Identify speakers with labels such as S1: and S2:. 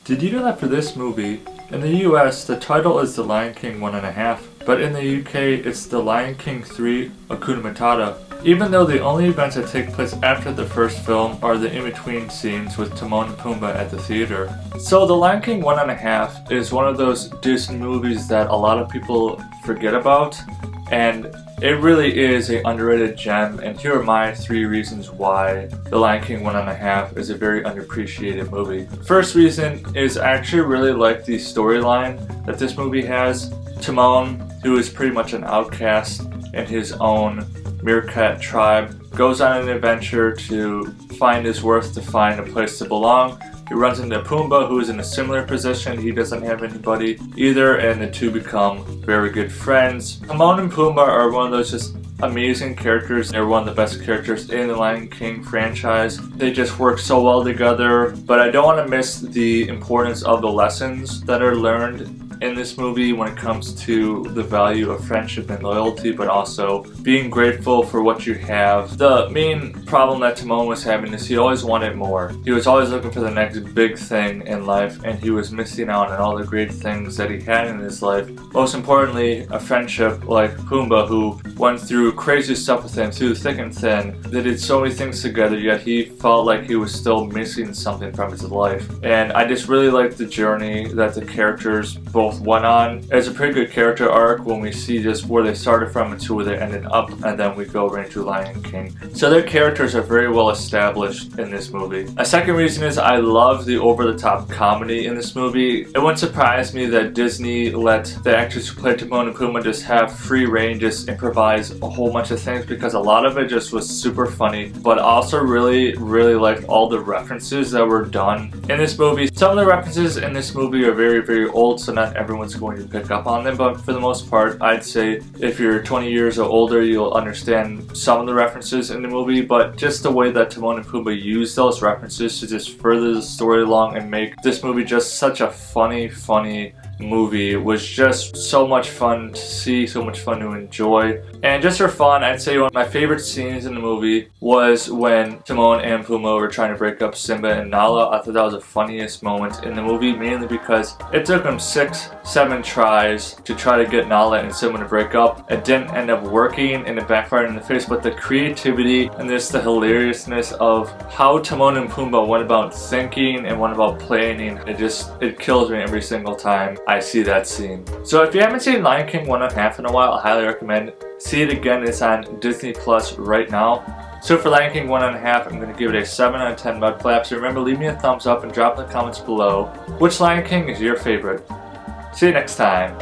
S1: Did you know that for this movie, in the US, the title is The Lion King 1.5, but in the UK, it's The Lion King 3 Hakuna Matata, even though the only events that take place after the first film are the in-between scenes with Timon and Pumbaa at the theater. So The Lion King 1.5 is one of those Disney movies that a lot of people forget about, and it really is an underrated gem, and here are my 3 reasons why The Lion King 1.5 is a very underappreciated movie. First reason is I actually really like the storyline that this movie has. Timon, who is pretty much an outcast in his own meerkat tribe, goes on an adventure to find his worth, to find a place to belong. He runs into Pumbaa, who is in a similar position. He doesn't have anybody either, and the two become very good friends. Timon and Pumbaa are one of those just amazing characters. They're one of the best characters in the Lion King franchise. They just work so well together, but I don't want to miss the importance of the lessons that are learned in this movie when it comes to the value of friendship and loyalty, but also being grateful for what you have. The main problem that Timon was having is he always wanted more. He was always looking for the next big thing in life, and he was missing out on all the great things that he had in his life. Most importantly, a friendship like Pumbaa, who went through crazy stuff with him through thick and thin. They did so many things together, yet he felt like he was still missing something from his life. And I just really liked the journey that the characters both went on. It's a pretty good character arc when we see just where they started from and to where they ended up, and then we go right into Lion King. So their characters are very well established in this movie. A second reason is I love the over-the-top comedy in this movie. It wouldn't surprise me that Disney let the actors who play Timon and Pumbaa just have free reign, just improvise a whole bunch of things, because a lot of it just was super funny, but also really liked all the references that were done in this movie. Some of the references in this movie are very old, so not everyone's going to pick up on them, but for the most part, I'd say if you're 20 years or older, you'll understand some of the references in the movie, but just the way that Timon and Pumbaa use those references to just further the story along and make this movie just such a funny movie was just so much fun to see, so much fun to enjoy. And just for fun, I'd say one of my favorite scenes in the movie was when Timon and Pumbaa were trying to break up Simba and Nala. I thought that was the funniest moment in the movie, mainly because it took them 6-7 tries to try to get Nala and Simba to break up. It didn't end up working, and it backfired in the face, but the creativity and the hilariousness of how Timon and Pumbaa went about thinking and went about planning, it kills me every single time I see that scene. So if you haven't seen Lion King 1.5 in a while, I highly recommend see it again. It's on Disney Plus right now. So for Lion King 1.5, I'm going to give it a 7 out of 10 Mudflap. So remember, leave me a thumbs up and drop in the comments below which Lion King is your favorite. See you next time.